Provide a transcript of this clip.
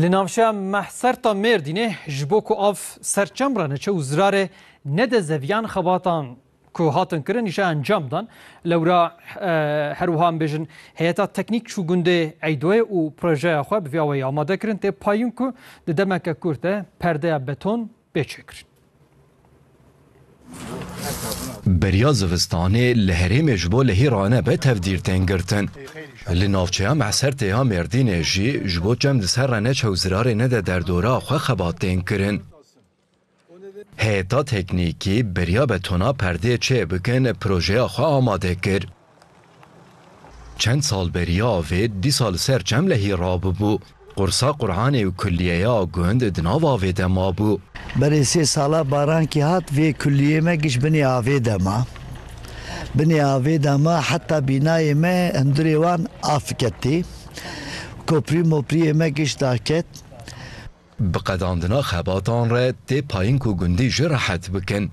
لنافشا محسرتا مردینه جبوکو آف سرچمرانه چه وزراره نده زویان خباتان که هاتن کرن ایشا انجام دان لورا هروهان بیشن هیتا تکنیک چو گنده ایدوه و پروژه خواه بفیاوی آماده کرن تی پایون که ده دمکه کرده پرده بتون بیچه کرن. بریا زوستانه لهری مجبو لهی رانه به تفدیر تنگرتن لنافچه هم محسرته ها مردین جی جبو جمد سر رنه چوزرار نده در دوره خواه خبات تنگرن هیتا تکنیکی بریا بتونا پرده چه بکن پروژه خواه آماده کر چند سال بریا آوید 10 سال سر جمع لهی راب بو قرصا قرآن و کلیه یا گوند دناو آوید ما بو برای 3 ساله باران کی هات و کلیه ما گش بنی آوید ما حتی بینای ما اندریوان آفکتی کپری مپری ما گش داکت بقداندنا خباتان را تی پایین کو گندی جرحت بکن